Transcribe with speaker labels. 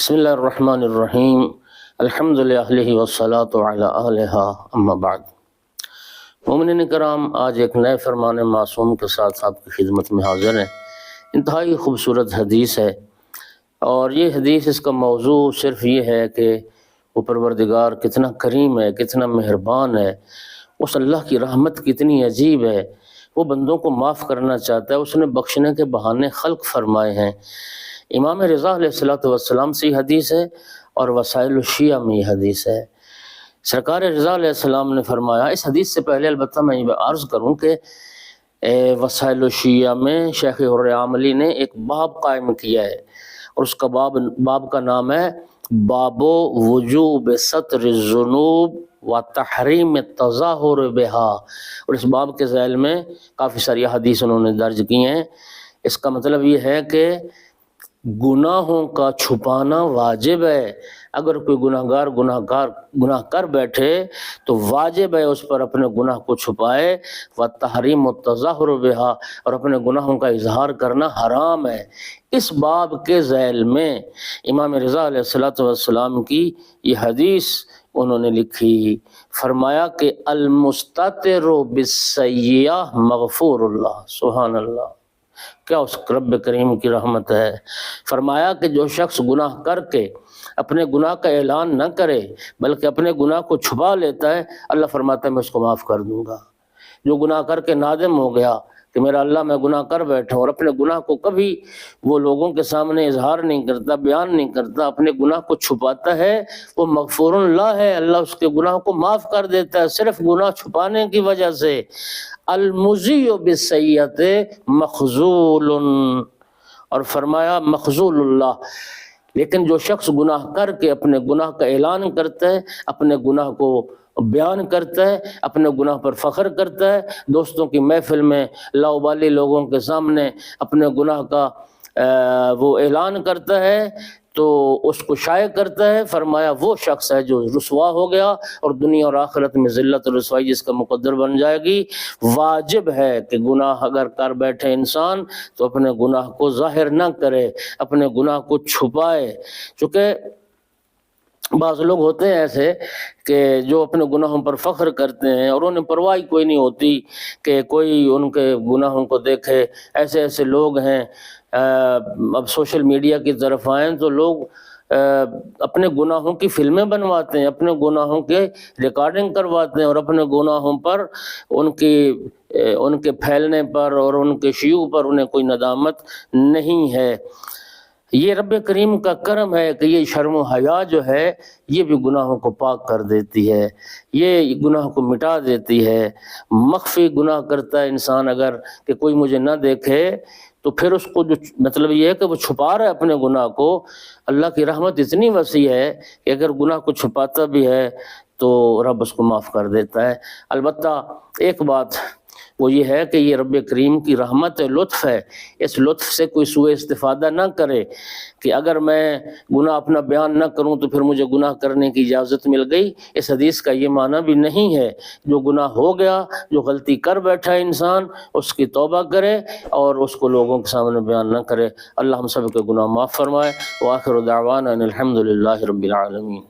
Speaker 1: بسم اللہ الرحمن الرحیم الحمد للہ والصلاۃ علی اہلہا اما بعد۔ مومنین کرام، آج ایک نئے فرمان معصوم کے ساتھ آپ کی خدمت میں حاضر ہیں۔ انتہائی خوبصورت حدیث ہے، اور یہ حدیث، اس کا موضوع صرف یہ ہے کہ وہ پروردگار کتنا کریم ہے، کتنا مہربان ہے، اس اللہ کی رحمت کتنی عجیب ہے، وہ بندوں کو معاف کرنا چاہتا ہے، اس نے بخشنے کے بہانے خلق فرمائے ہیں۔ امام رضا علیہ السلام سے یہ حدیث ہے، اور وسائل الشیعہ میں یہ حدیث ہے۔ سرکار رضا علیہ السلام نے فرمایا، اس حدیث سے پہلے البتہ میں یہ عرض کروں کہ وسائل الشیعہ میں شیخ حر عاملی نے ایک باب قائم کیا ہے، اور اس کا باب کا نام ہے باب وجوب ستر الذنوب و تحریم التظاہر بہا، اور اس باب کے ذیل میں کافی ساری حدیث انہوں نے درج کی ہیں۔ اس کا مطلب یہ ہے کہ گناہوں کا چھپانا واجب ہے۔ اگر کوئی گناہ کر بیٹھے تو واجب ہے اس پر اپنے گناہ کو چھپائے، وَتَحْرِيمُ التَّظَاهُرُ بِهَا، اور اپنے گناہوں کا اظہار کرنا حرام ہے۔ اس باب کے ذیل میں امام رضا علیہ السلام کی یہ حدیث انہوں نے لکھی، فرمایا کہ المستتر بالسیئہ مغفور اللہ، سبحان اللہ، کیا اس رب کریم کی رحمت ہے۔ فرمایا کہ جو شخص گناہ کر کے اپنے گناہ کا اعلان نہ کرے بلکہ اپنے گناہ کو چھپا لیتا ہے، اللہ فرماتا ہے میں اس کو معاف کر دوں گا۔ جو گناہ کر کے نادم ہو گیا کہ میرا اللہ میں گناہ کر بیٹھا ہوں، اور اپنے گناہ کو کبھی وہ لوگوں کے سامنے اظہار نہیں کرتا، بیان نہیں کرتا، اپنے گناہ کو چھپاتا ہے، وہ مغفور اللہ ہے، اللہ اس کے گناہ کو معاف کر دیتا ہے صرف گناہ چھپانے کی وجہ سے۔ المضیء بالسیئۃ مخذول، اور فرمایا مخذول اللہ، لیکن جو شخص گناہ کر کے اپنے گناہ کا اعلان کرتا ہے، اپنے گناہ کو بیان کرتا ہے، اپنے گناہ پر فخر کرتا ہے، دوستوں کی محفل میں لاابالی لوگوں کے سامنے اپنے گناہ کا وہ اعلان کرتا ہے تو اس کو شائع کرتا ہے، فرمایا وہ شخص ہے جو رسوا ہو گیا، اور دنیا اور آخرت میں ذلت اور رسوائی جس کا مقدر بن جائے گی۔ واجب ہے کہ گناہ اگر کر بیٹھے انسان تو اپنے گناہ کو ظاہر نہ کرے، اپنے گناہ کو چھپائے۔ چونکہ بعض لوگ ہوتے ہیں ایسے کہ جو اپنے گناہوں پر فخر کرتے ہیں، اور انہیں پرواہ کوئی نہیں ہوتی کہ کوئی ان کے گناہوں کو دیکھے۔ ایسے لوگ ہیں، اب سوشل میڈیا کی طرف آئیں تو لوگ اپنے گناہوں کی فلمیں بنواتے ہیں، اپنے گناہوں کے ریکارڈنگ کرواتے ہیں، اور اپنے گناہوں پر ان کے پھیلنے پر اور ان کے شیوع پر انہیں کوئی ندامت نہیں ہے۔ یہ رب کریم کا کرم ہے کہ یہ شرم و حیا جو ہے یہ بھی گناہوں کو پاک کر دیتی ہے، یہ گناہ کو مٹا دیتی ہے۔ مخفی گناہ کرتا ہے انسان اگر کہ کوئی مجھے نہ دیکھے، تو پھر اس کو جو مطلب یہ ہے کہ وہ چھپا رہا ہے اپنے گناہ کو۔ اللہ کی رحمت اتنی وسیع ہے کہ اگر گناہ کو چھپاتا بھی ہے تو رب اس کو معاف کر دیتا ہے۔ البتہ ایک بات وہ یہ ہے کہ یہ رب کریم کی رحمت ہے، لطف ہے، اس لطف سے کوئی سوء استفادہ نہ کرے کہ اگر میں گناہ اپنا بیان نہ کروں تو پھر مجھے گناہ کرنے کی اجازت مل گئی۔ اس حدیث کا یہ معنی بھی نہیں ہے۔ جو گناہ ہو گیا، جو غلطی کر بیٹھا ہے انسان، اس کی توبہ کرے اور اس کو لوگوں کے سامنے بیان نہ کرے۔ اللہ ہم سب کے گناہ معاف فرمائے۔ وآخر دعوانا ان الحمد للہ رب العالمین۔